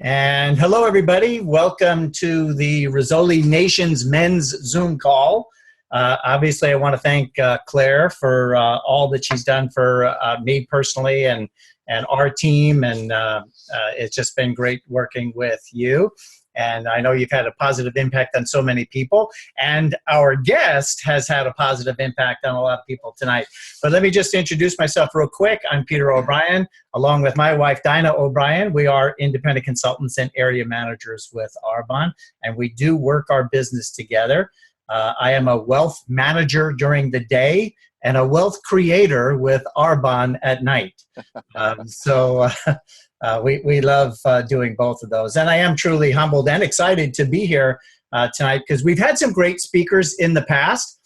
And hello, everybody. Welcome to the Risoli Nation's Men's Zoom call. Obviously, I want to thank Claire for all that she's done for me personally and our team. And it's just been great working with you. And I know you've had a positive impact on so many people. And our guest has had a positive impact on a lot of people tonight. But let me just introduce myself real quick. I'm Peter O'Brien, along with my wife, Dinah O'Brien. We are independent consultants and area managers with Arbonne, and we do work our business together. I am a wealth manager during the day and a wealth creator with Arbonne at night. We love doing both of those. And I am truly humbled and excited to be here tonight because we've had some great speakers in the past.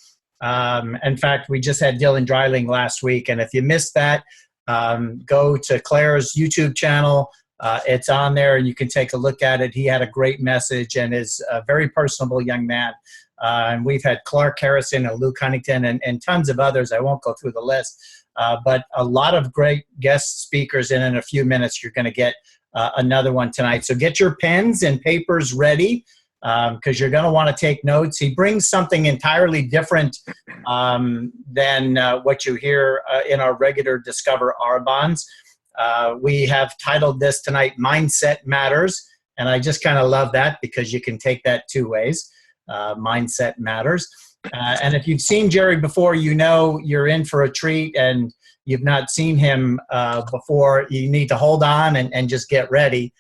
In fact, we just had Dylan Dreiling last week. And if you missed that, go to Claire's YouTube channel. It's on there and you can take a look at it. He had a great message and is a very personable young man. And we've had Clark Harrison and Luke Huntington and tons of others. I won't go through the list. But a lot of great guest speakers, and in a few minutes you're going to get another one tonight. So get your pens and papers ready because you're going to want to take notes. He brings something entirely different than what you hear in our regular Discover Arbonnes. We have titled this tonight, Mindset Matters, and I just kind of love that because you can take that two ways. Mindset Matters. And if you've seen Jerry before, you know you're in for a treat, and you've not seen him before, you need to hold on and just get ready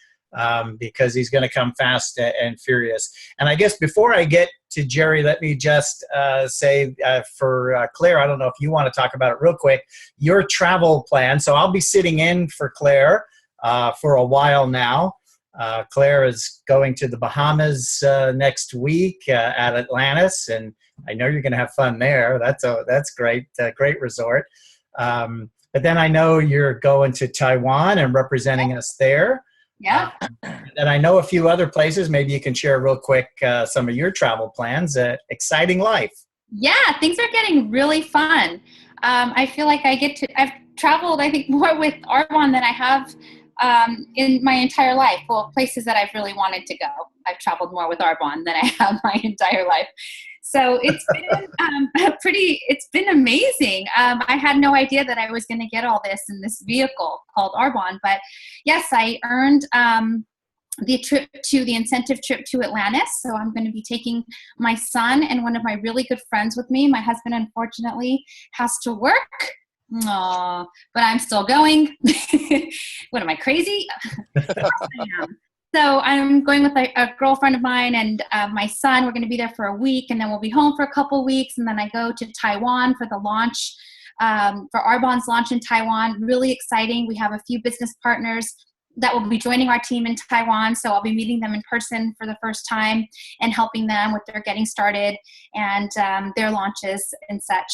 because he's going to come fast and furious. And I guess before I get to Jerry, let me just say for Claire, I don't know if you want to talk about it real quick, your travel plan. So I'll be sitting in for Claire for a while now. Claire is going to the Bahamas next week at Atlantis, and I know you're going to have fun there. That's great, great resort. But then I know you're going to Taiwan and representing us there. Yeah. And I know a few other places. Maybe you can share real quick some of your travel plans. Exciting life. Yeah, things are getting really fun. I feel like I've traveled, I think, more with Arbonne than I have in my entire life. Well, places that I've really wanted to go. I've traveled more with Arbonne than I have my entire life. So it's been it's been amazing. I had no idea that I was going to get all this in this vehicle called Arbonne, but yes, I earned the incentive trip to Atlantis. So I'm going to be taking my son and one of my really good friends with me. My husband, unfortunately, has to work. Aww, but I'm still going. What am I, crazy? I am. So I'm going with a girlfriend of mine and my son. We're going to be there for a week, and then we'll be home for a couple of weeks, and then I go to Taiwan for the launch, for Arbonne's launch in Taiwan. Really exciting. We have a few business partners that will be joining our team in Taiwan, so I'll be meeting them in person for the first time and helping them with their getting started and their launches and such.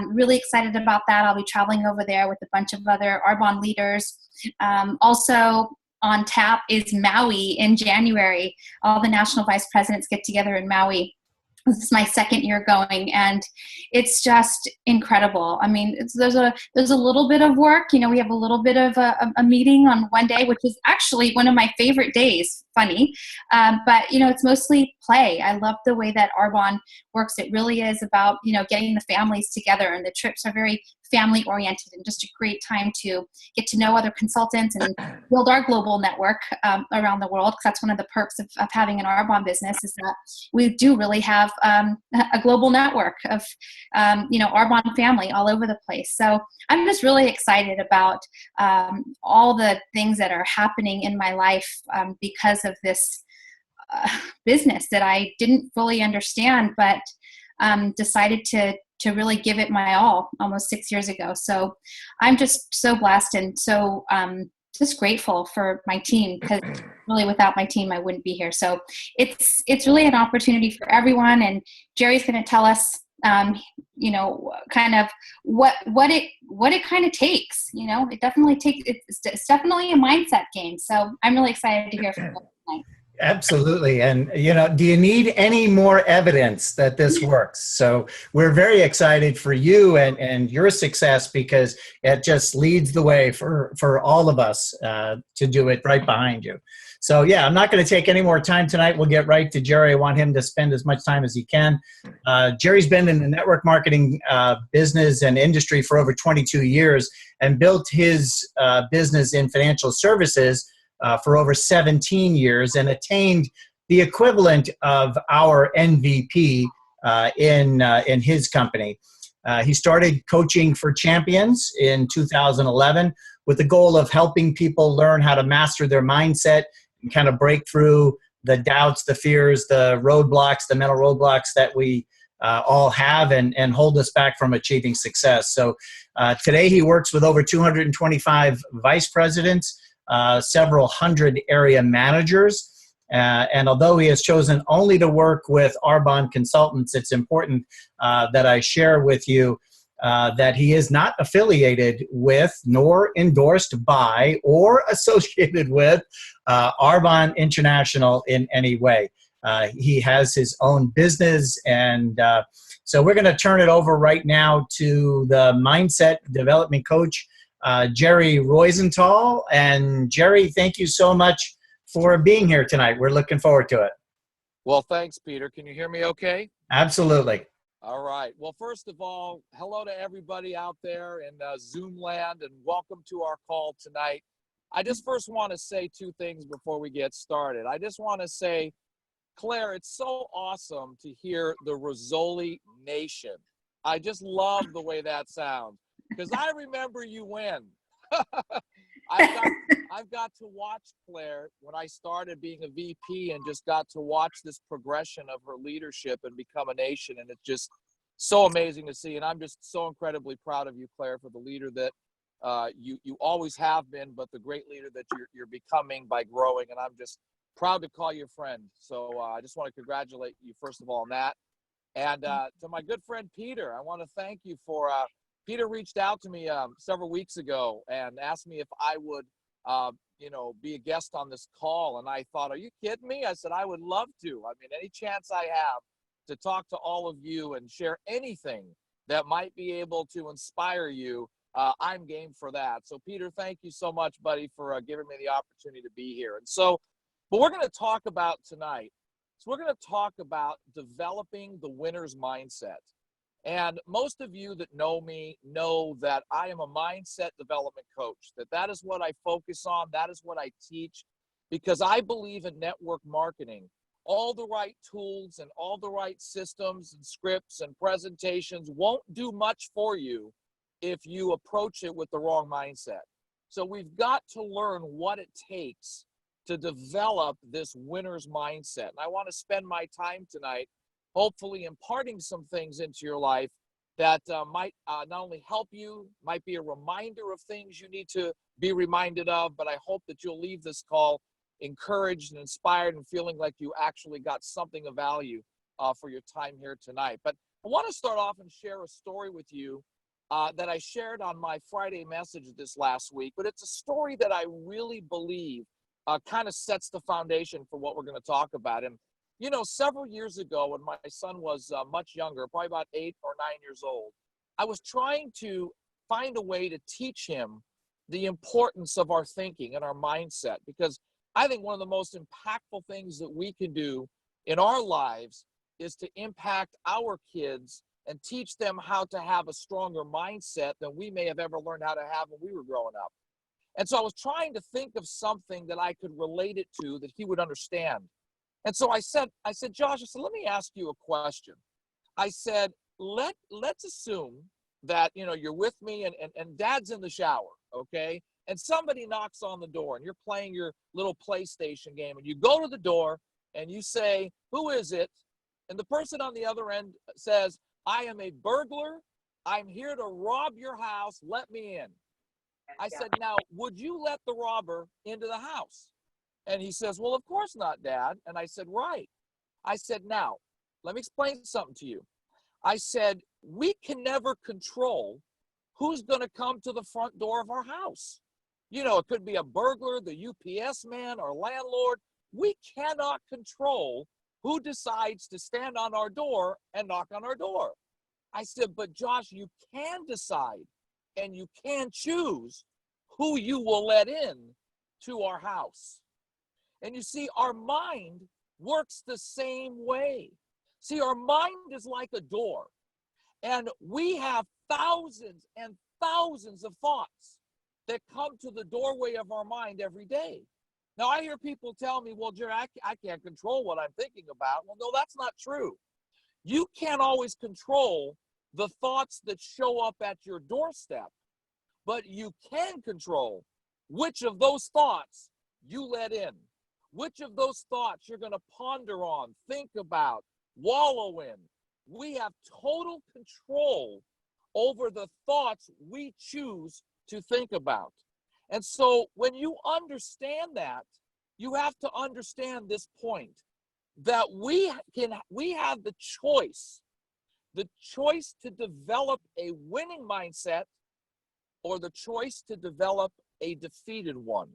Really excited about that. I'll be traveling over there with a bunch of other Arbonne leaders. Also on tap is Maui in January. All the national vice presidents get together in Maui. This is my second year going, and it's just incredible. I mean, there's a little bit of work. You know, we have a little bit of a meeting on one day, which is actually one of my favorite days. Funny, but you know, it's mostly play. I love the way that Arbonne works. It really is about, you know, getting the families together, and the trips are very family oriented and just a great time to get to know other consultants and build our global network around the world. Because that's one of the perks of having an Arbonne business is that we do really have a global network of, you know, Arbonne family all over the place. So I'm just really excited about all the things that are happening in my life because of this business that I didn't fully understand, but decided to really give it my all almost 6 years ago. So I'm just so blessed and so just grateful for my team, because really without my team I wouldn't be here. So it's really an opportunity for everyone, and Jerry's going to tell us you know, kind of what it kind of takes. You know, it definitely takes, it's definitely a mindset game. So I'm really excited to hear from you tonight. Absolutely. And, do you need any more evidence that this works? So we're very excited for you and your success, because it just leads the way for all of us to do it right behind you. So, yeah, I'm not going to take any more time tonight. We'll get right to Jerry. I want him to spend as much time as he can. Jerry's been in the network marketing business and industry for over 22 years and built his business in financial services for over 17 years and attained the equivalent of our MVP in his company. He started coaching for champions in 2011 with the goal of helping people learn how to master their mindset and kind of break through the doubts, the fears, the roadblocks, the mental roadblocks that we all have and hold us back from achieving success. So today he works with over 225 vice presidents, several hundred area managers. And although he has chosen only to work with Arbonne Consultants, it's important that I share with you that he is not affiliated with, nor endorsed by, or associated with Arbonne International in any way. He has his own business, and so we're going to turn it over right now to the mindset development coach, Jerry Roisentul. And Jerry, thank you so much for being here tonight. We're looking forward to it. Well, thanks, Peter. Can you hear me okay? Absolutely. All right. Well, first of all, hello to everybody out there in Zoom land, and welcome to our call tonight. I just first want to say two things before we get started. I just want to say, Claire, it's so awesome to hear the Risoli Nation. I just love the way that sounds, because I remember you when. I've got to watch Claire when I started being a VP and just got to watch this progression of her leadership and become a nation. And it's just so amazing to see. And I'm just so incredibly proud of you, Claire, for the leader that you always have been, but the great leader that you're becoming by growing. And I'm just proud to call you a friend. So I just want to congratulate you, first of all, on that. And to my good friend, Peter, I want to thank you for Peter reached out to me several weeks ago and asked me if I would, be a guest on this call. And I thought, are you kidding me? I said, I would love to. I mean, any chance I have to talk to all of you and share anything that might be able to inspire you, I'm game for that. So, Peter, thank you so much, buddy, for giving me the opportunity to be here. And so, what we're going to talk about tonight, we're going to talk about developing the winner's mindset. And most of you that know me know that I am a mindset development coach, that is what I focus on. That is what I teach, because I believe in network marketing. All the right tools and all the right systems and scripts and presentations won't do much for you if you approach it with the wrong mindset. So we've got to learn what it takes to develop this winner's mindset. And I want to spend my time tonight hopefully imparting some things into your life that might not only help you, might be a reminder of things you need to be reminded of, but I hope that you'll leave this call encouraged and inspired and feeling like you actually got something of value for your time here tonight. But I want to start off and share a story with you that I shared on my Friday message this last week, but it's a story that I really believe kind of sets the foundation for what we're going to talk about. And several years ago when my son was much younger, probably about 8 or 9 years old, I was trying to find a way to teach him the importance of our thinking and our mindset, because I think one of the most impactful things that we can do in our lives is to impact our kids and teach them how to have a stronger mindset than we may have ever learned how to have when we were growing up. And so I was trying to think of something that I could relate it to that he would understand. And so I said, Josh, let me ask you a question. I said, let's assume that, you're with me and dad's in the shower, okay? And somebody knocks on the door and you're playing your little PlayStation game and you go to the door and you say, who is it? And the person on the other end says, I am a burglar. I'm here to rob your house. Let me in. I said, now, would you let the robber into the house? And he says, well, of course not, Dad. And I said, right. I said, now, let me explain something to you. I said, we can never control who's going to come to the front door of our house. It could be a burglar, the UPS man, our landlord. We cannot control who decides to stand on our door and knock on our door. I said, but Josh, you can decide and you can choose who you will let in to our house. And you see, our mind works the same way. See, our mind is like a door, and we have thousands and thousands of thoughts that come to the doorway of our mind every day. Now, I hear people tell me, well, Jerry, I can't control what I'm thinking about. Well, no, that's not true. You can't always control the thoughts that show up at your doorstep, but you can control which of those thoughts you let in, which of those thoughts you're going to ponder on, think about, wallow in. We have total control over the thoughts we choose to think about. And so when you understand that, you have to understand this point, that we have the choice to develop a winning mindset or the choice to develop a defeated one.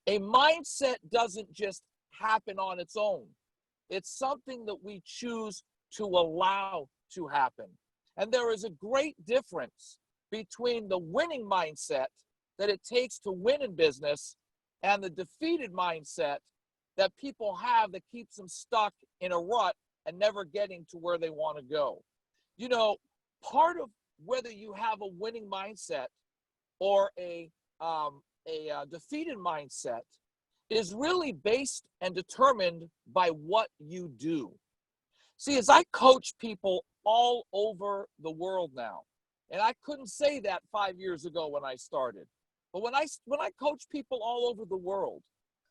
A mindset doesn't just happen on its own. It's something that we choose to allow to happen. And there is a great difference between the winning mindset that it takes to win in business and the defeated mindset that people have that keeps them stuck in a rut and never getting to where they want to go. You know, part of whether you have a winning mindset or a defeated mindset is really based and determined by what you do. See, as I coach people all over the world now, and I couldn't say that 5 years ago when I started, but when I coach people all over the world,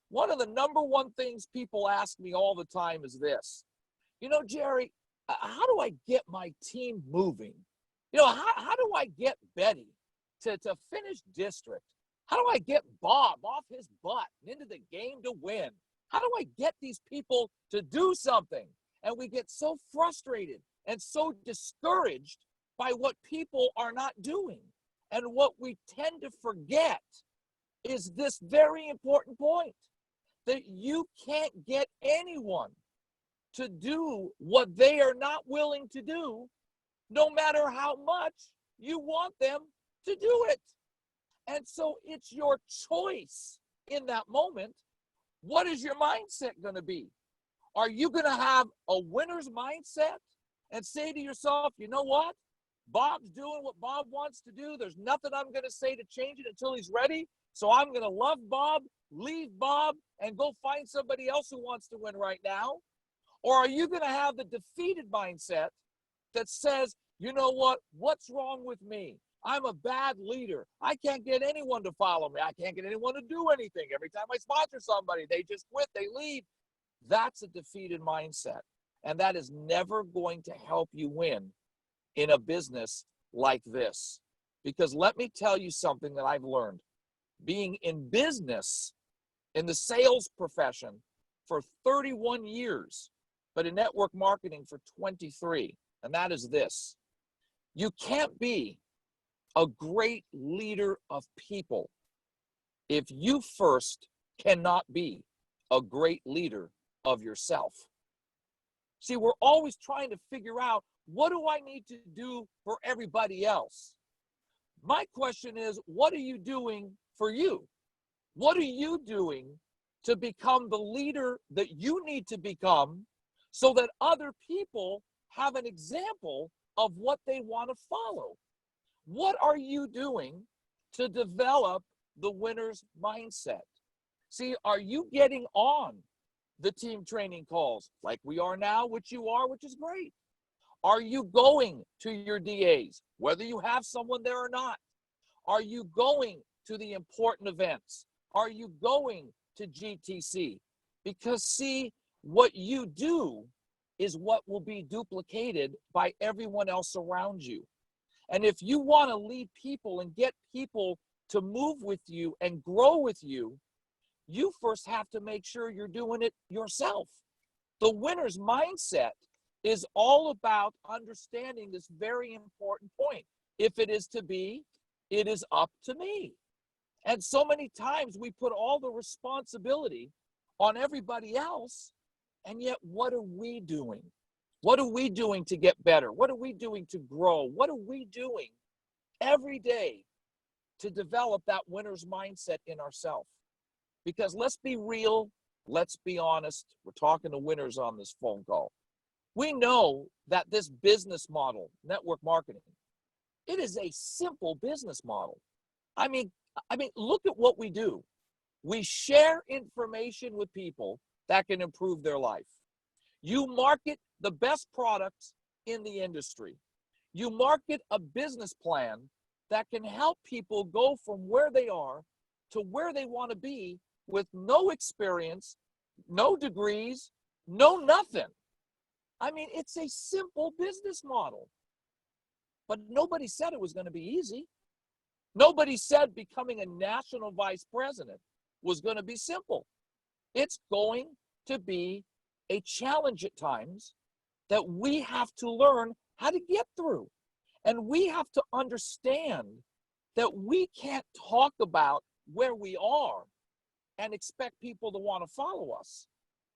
one of the number one things people ask me all the time is this: you know, Jerry, how do I get my team moving? You know, how do I get Betty to finish district? How do I get Bob off his butt and into the game to win? How do I get these people to do something? And we get so frustrated and so discouraged by what people are not doing. And what we tend to forget is this very important point, that you can't get anyone to do what they are not willing to do, no matter how much you want them to do it. And so it's your choice in that moment. What is your mindset going to be? Are you going to have a winner's mindset and say to yourself, you know what? Bob's doing what Bob wants to do. There's nothing I'm going to say to change it until he's ready. So I'm going to love Bob, leave Bob, and go find somebody else who wants to win right now? Or are you going to have the defeated mindset that says, you know what? What's wrong with me? I'm a bad leader. I can't get anyone to follow me. I can't get anyone to do anything. Every time I sponsor somebody, they just quit, they leave. That's a defeated mindset. And that is never going to help you win in a business like this. Because let me tell you something that I've learned. Being in business, in the sales profession for 31 years, but in network marketing for 23. And that is this: you can't be a great leader of people if you first cannot be a great leader of yourself. See, we're always trying to figure out, what do I need to do for everybody else? My question is, what are you doing for you? What are you doing to become the leader that you need to become so that other people have an example of what they want to follow? What are you doing to develop the winner's mindset? See, are you getting on the team training calls like we are now, which you are, which is great? Are you going to your DAs, whether you have someone there or not? Are you going to the important events? Are you going to GTC? Because see, what you do is what will be duplicated by everyone else around you. And if you want to lead people and get people to move with you and grow with you, you first have to make sure you're doing it yourself. The winner's mindset is all about understanding this very important point. If it is to be, it is up to me. And so many times we put all the responsibility on everybody else. And yet, what are we doing? What are we doing to get better? What are we doing to grow? What are we doing every day to develop that winner's mindset in ourselves? Because let's be real, let's be honest. We're talking to winners on this phone call. We know that this business model, network marketing, it is a simple business model. I mean, look at what we do. We share information with people that can improve their life. You market the best products in the industry. You market a business plan that can help people go from where they are to where they want to be with no experience, no degrees, no nothing. I mean, it's a simple business model. But nobody said it was going to be easy. Nobody said becoming a national vice president was going to be simple. It's going to be a challenge at times that we have to learn how to get through. And we have to understand that we can't talk about where we are and expect people to want to follow us.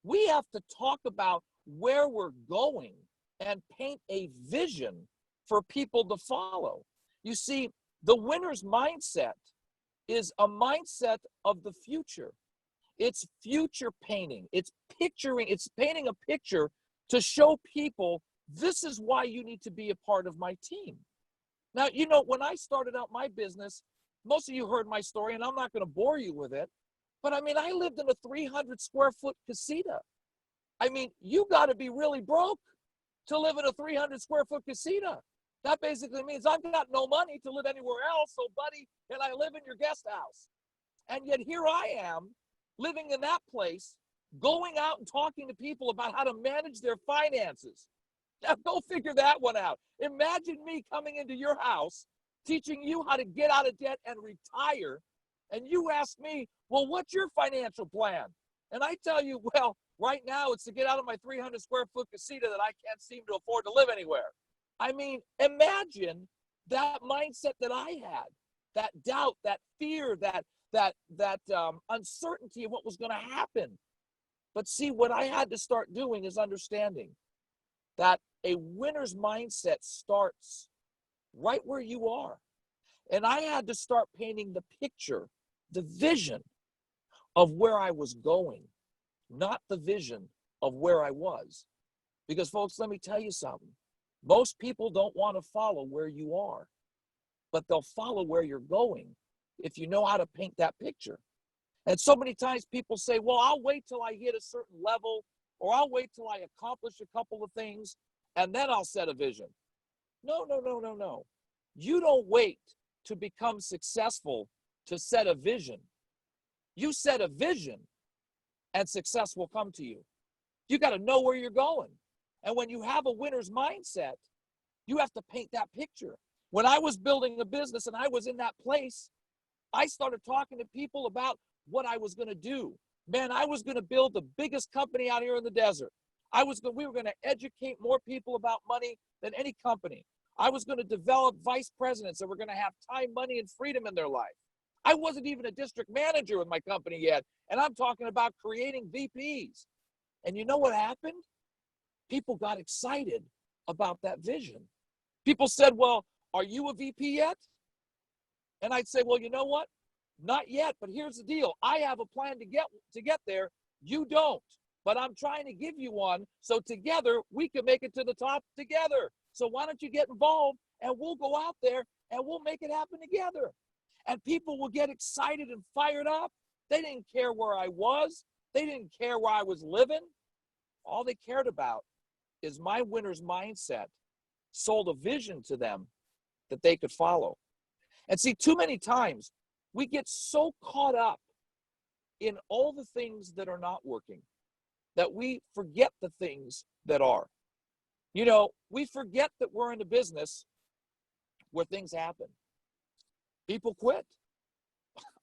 We have to talk about where we're going and paint a vision for people to follow. You see, the winner's mindset is a mindset of the future. It's future painting. It's painting a picture to show people this is why you need to be a part of my team. Now, you know, when I started out my business, most of you heard my story, and I'm not going to bore you with it, but I mean, I lived in a 300 square foot casita. I mean, you got to be really broke to live in a 300 square foot casita. That basically means I've got no money to live anywhere else, so buddy, can I live in your guest house? And yet here I am, living in that place, going out and talking to people about how to manage their finances. Now, go figure that one out. Imagine me coming into your house, teaching you how to get out of debt and retire, and you ask me, well, what's your financial plan? And I tell you, well, right now it's to get out of my 300 square foot casita that I can't seem to afford to live anywhere. I mean, imagine that mindset that I had, that doubt, that fear, that uncertainty of what was going to happen. But see, what I had to start doing is understanding that a winner's mindset starts right where you are. And I had to start painting the picture, the vision of where I was going, not the vision of where I was. Because folks, let me tell you something. Most people don't want to follow where you are, but they'll follow where you're going if you know how to paint that picture. And so many times people say, well, I'll wait till I hit a certain level, or I'll wait till I accomplish a couple of things, and then I'll set a vision. No. You don't wait to become successful to set a vision. You set a vision, and success will come to you. You got to know where you're going. And when you have a winner's mindset, you have to paint that picture. When I was building a business and I was in that place, I started talking to people about what I was going to do. Man, I was going to build the biggest company out here in the desert. We were going to educate more people about money than any company. I was going to develop vice presidents that were going to have time, money, and freedom in their life. I wasn't even a district manager with my company yet, and I'm talking about creating VPs. And you know what happened? People got excited about that vision. People said, well, are you a VP yet? And I'd say, well, you know what? Not yet, but here's the deal. I have a plan to get there. You don't, but I'm trying to give you one, so together we can make it to the top together. So why don't you get involved, and we'll go out there and we'll make it happen together. And people will get excited and fired up. They didn't care where I was. They didn't care where I was living. All they cared about is my winner's mindset sold a vision to them that they could follow. And see, too many times we get so caught up in all the things that are not working that we forget the things that are. You know, we forget that we're in a business where things happen. People quit.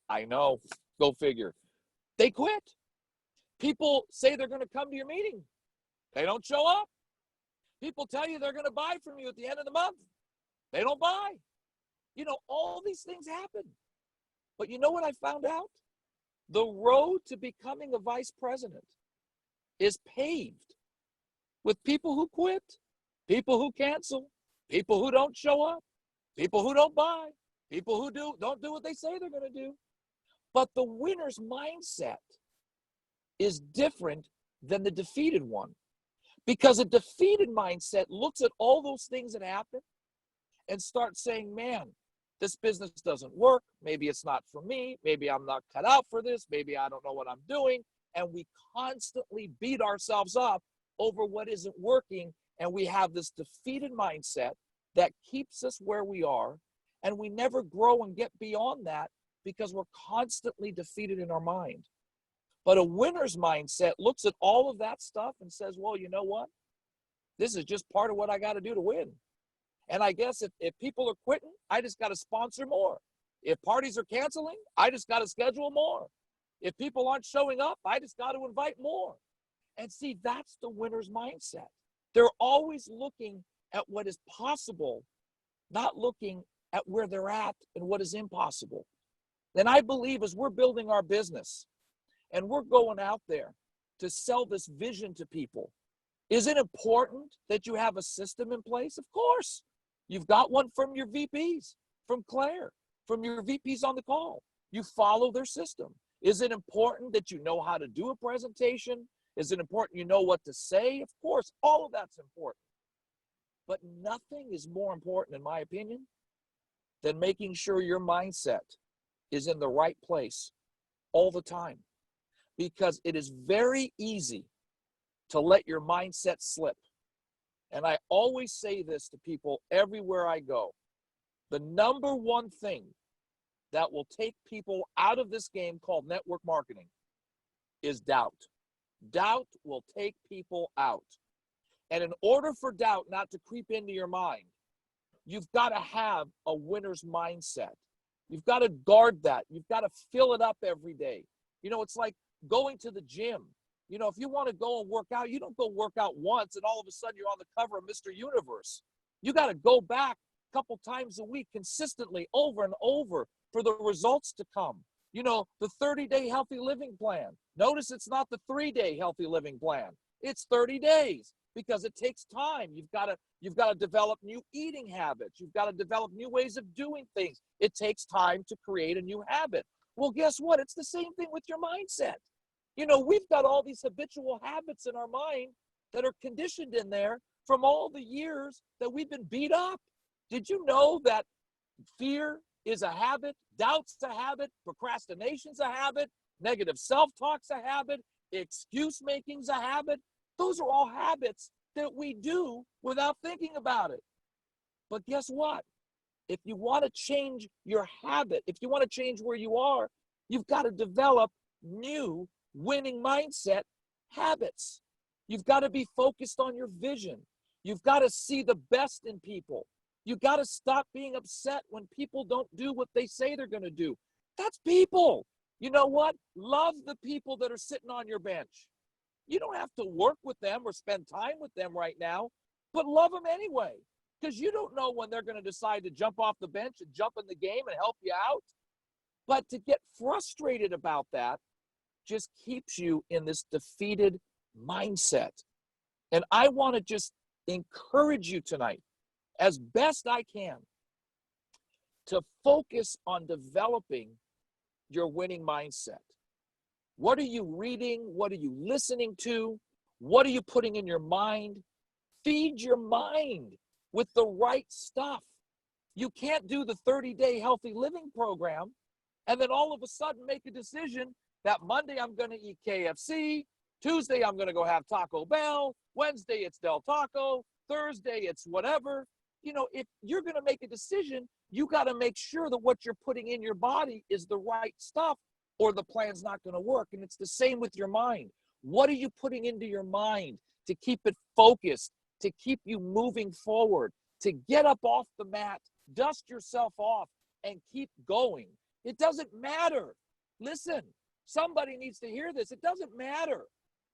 I know, go figure. They quit. People say they're going to come to your meeting. They don't show up. People tell you they're going to buy from you at the end of the month. They don't buy. You know, all these things happen. But you know what I found out? The road to becoming a vice president is paved with people who quit, people who cancel, people who don't show up, people who don't buy, people who don't do what they say they're going to do. But the winner's mindset is different than the defeated one, because a defeated mindset looks at all those things that happen and starts saying, man, this business doesn't work. Maybe it's not for me. Maybe I'm not cut out for this. Maybe I don't know what I'm doing. And we constantly beat ourselves up over what isn't working. And we have this defeated mindset that keeps us where we are. And we never grow and get beyond that because we're constantly defeated in our mind. But a winner's mindset looks at all of that stuff and says, well, you know what? This is just part of what I got to do to win. And I guess if people are quitting, I just got to sponsor more. If parties are canceling, I just got to schedule more. If people aren't showing up, I just got to invite more. And see, that's the winner's mindset. They're always looking at what is possible, not looking at where they're at and what is impossible. And I believe as we're building our business and we're going out there to sell this vision to people, is it important that you have a system in place? Of course. You've got one from your VPs, from Claire, from your VPs on the call. You follow their system. Is it important that you know how to do a presentation? Is it important you know what to say? Of course, all of that's important. But nothing is more important, in my opinion, than making sure your mindset is in the right place all the time. Because it is very easy to let your mindset slip. And I always say this to people everywhere I go. The number one thing that will take people out of this game called network marketing is doubt. Doubt will take people out. And in order for doubt not to creep into your mind, you've got to have a winner's mindset. You've got to guard that. You've got to fill it up every day. You know, it's like going to the gym. You know, if you want to go and work out, you don't go work out once and all of a sudden you're on the cover of Mr. Universe. You got to go back a couple times a week consistently over and over for the results to come. You know, the 30-day healthy living plan. Notice it's not the 3-day healthy living plan. It's 30 days because it takes time. You've got to develop new eating habits. You've got to develop new ways of doing things. It takes time to create a new habit. Well, guess what? It's the same thing with your mindset. You know, we've got all these habitual habits in our mind that are conditioned in there from all the years that we've been beat up. Did you know that fear is a habit, doubt's a habit, procrastination's a habit, negative self-talk's a habit, excuse making's a habit? Those are all habits that we do without thinking about it. But guess what? If you want to change your habit, if you want to change where you are, you've got to develop new winning mindset habits. You've got to be focused on your vision. You've got to see the best in people. You've got to stop being upset when people don't do what they say they're going to do. That's people. You know what? Love the people that are sitting on your bench. You don't have to work with them or spend time with them right now, but love them anyway, because you don't know when they're going to decide to jump off the bench and jump in the game and help you out. But to get frustrated about that just keeps you in this defeated mindset. And I want to just encourage you tonight, as best I can, to focus on developing your winning mindset. What are you reading? What are you listening to? What are you putting in your mind? Feed your mind with the right stuff. You can't do the 30-day healthy living program and then all of a sudden make a decision that Monday I'm going to eat KFC, Tuesday I'm going to go have Taco Bell, Wednesday it's Del Taco, Thursday it's whatever. You know, if you're going to make a decision, you got to make sure that what you're putting in your body is the right stuff, or the plan's not going to work. And it's the same with your mind. What are you putting into your mind to keep it focused, to keep you moving forward, to get up off the mat, dust yourself off, and keep going? It doesn't matter. Listen, somebody needs to hear this. It doesn't matter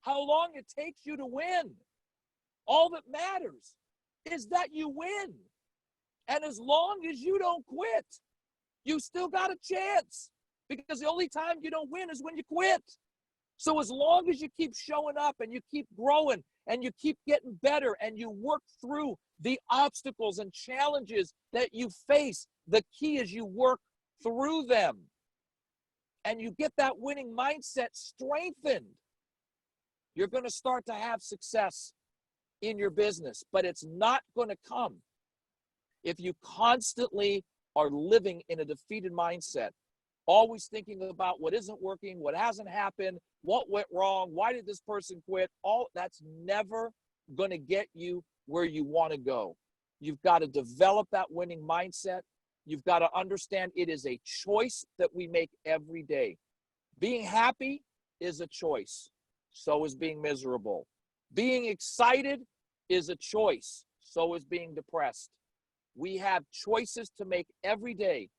how long it takes you to win. All that matters is that you win. And as long as you don't quit, you still got a chance, because the only time you don't win is when you quit. So as long as you keep showing up and you keep growing and you keep getting better and you work through the obstacles and challenges that you face, the key is you work through them and you get that winning mindset strengthened. You're going to start to have success in your business, but it's not going to come if you constantly are living in a defeated mindset, always thinking about what isn't working, what hasn't happened, what went wrong, why did this person quit? All that's never going to get you where you want to go. You've got to develop that winning mindset. You've got to understand it is a choice that we make every day. Being happy is a choice. So is being miserable. Being excited is a choice. So is being depressed. We have choices to make every day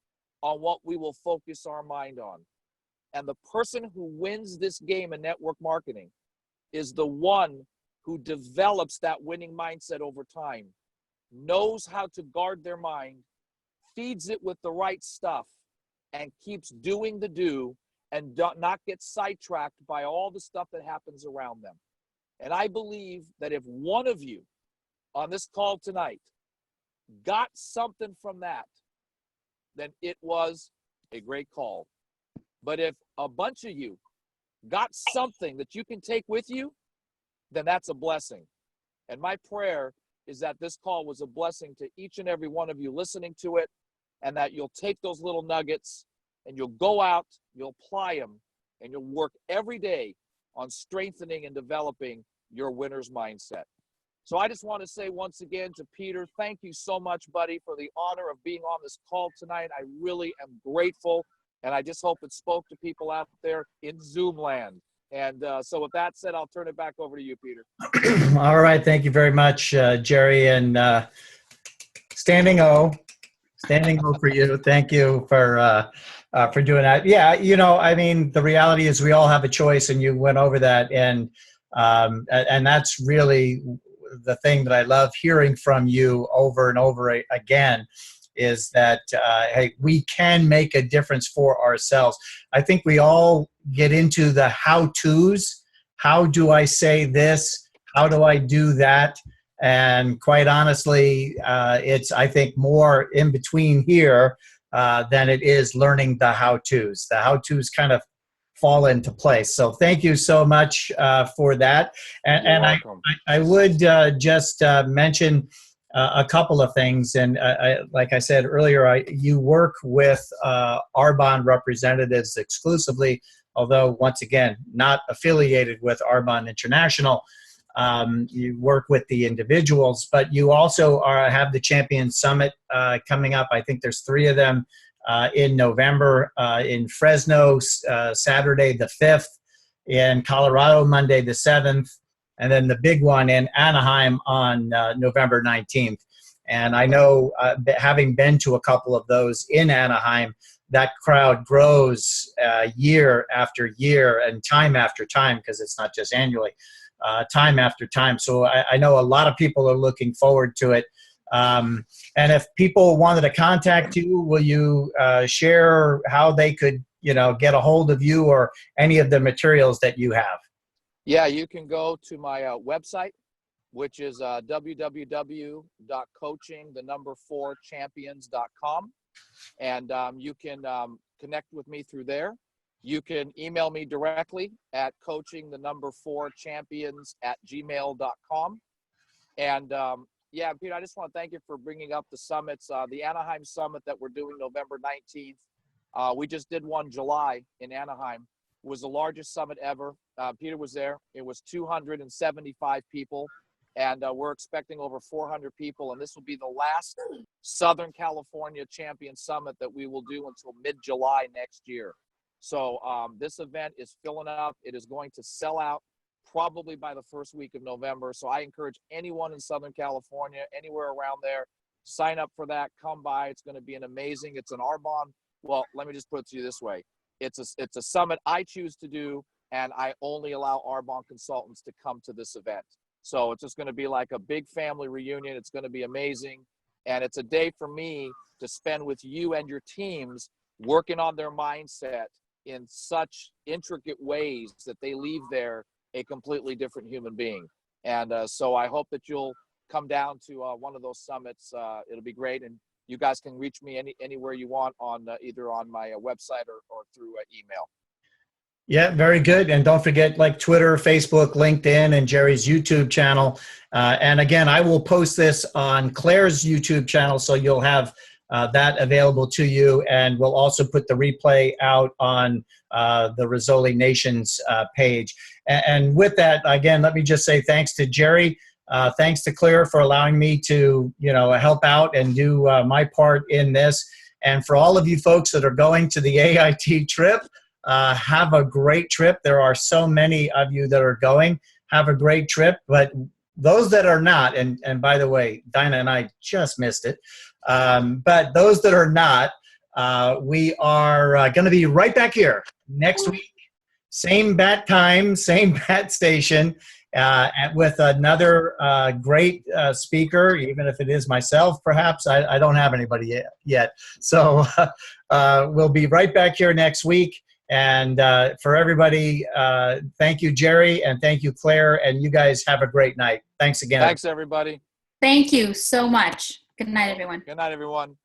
on what we will focus our mind on. And the person who wins this game in network marketing is the one who develops that winning mindset over time, knows how to guard their mind, feeds it with the right stuff, and keeps doing the do and not get sidetracked by all the stuff that happens around them. And I believe that if one of you on this call tonight got something from that, then it was a great call. But if a bunch of you got something that you can take with you, then that's a blessing. And my prayer is that this call was a blessing to each and every one of you listening to it, and that you'll take those little nuggets and you'll go out, you'll apply them, and you'll work every day on strengthening and developing your winner's mindset. So I just want to say once again to Peter, thank you so much, buddy, for the honor of being on this call tonight. I really am grateful, and I just hope it spoke to people out there in Zoom land. And so with that said, I'll turn it back over to you, Peter. All right. Thank you very much, Jerry. And standing O for you. Thank you for doing that. Yeah, you know, I mean, the reality is we all have a choice, and you went over that. And that's really the thing that I love hearing from you over and over again, is that, hey, we can make a difference for ourselves. I think we all get into the how-tos. How do I say this? How do I do that? And quite honestly, it's, I think, more in between here than it is learning the how-tos. The how-tos kind of fall into place. So thank you so much for that. And I would just mention a couple of things. And like I said earlier, you work with Arbonne representatives exclusively, although once again, not affiliated with Arbonne International. You work with the individuals, but you also have the Champion Summit coming up. I think there's 3 of them in November, in Fresno, Saturday the 5th, in Colorado, Monday the 7th, and then the big one in Anaheim on November 19th. And I know, having been to a couple of those in Anaheim, that crowd grows year after year and time after time, because it's not just annually, time after time. So I know a lot of people are looking forward to it. And if people wanted to contact you, will you share how they could, get a hold of you or any of the materials that you have? Yeah, you can go to my website, which is www.coaching4champions.com. And you can connect with me through there. You can email me directly at coaching4champions@gmail.com. And yeah, Peter, I just want to thank you for bringing up the summits. The Anaheim Summit that we're doing November 19th. We just did one July in Anaheim. It was the largest summit ever. Peter was there. It was 275 people. And we're expecting over 400 people. And this will be the last Southern California Champion Summit that we will do until mid-July next year. So this event is filling up. It is going to sell out probably by the first week of November. So I encourage anyone in Southern California, anywhere around there, sign up for that. Come by. It's going to be an amazing. It's an Arbonne. Well, let me just put it to you this way. It's a summit I choose to do, and I only allow Arbonne consultants to come to this event. So it's just going to be like a big family reunion. It's going to be amazing. And it's a day for me to spend with you and your teams working on their mindset in such intricate ways that they leave there a completely different human being. And so I hope that you'll come down to one of those summits. It'll be great. And you guys can reach me anywhere you want on either on my website or through email. Yeah, very good. And don't forget, like Twitter, Facebook, LinkedIn, and Jerry's YouTube channel. And again, I will post this on Claire's YouTube channel, so you'll have that available to you. And we'll also put the replay out on the Risoli Nations page. And with that, again, let me just say thanks to Jerry. Thanks to Claire for allowing me to, help out and do my part in this. And for all of you folks that are going to the AIT trip, have a great trip. There are so many of you that are going. Have a great trip. But those that are not, and by the way, Dinah and I just missed it. But those that are not, we are going to be right back here next week. Same bat time, same bat station, with another great speaker, even if it is myself, perhaps. I don't have anybody yet. So we'll be right back here next week. And for everybody, thank you, Jerry, and thank you, Claire, and you guys have a great night. Thanks again. Thanks, everybody. Thank you so much. Good night, everyone. Good night, everyone.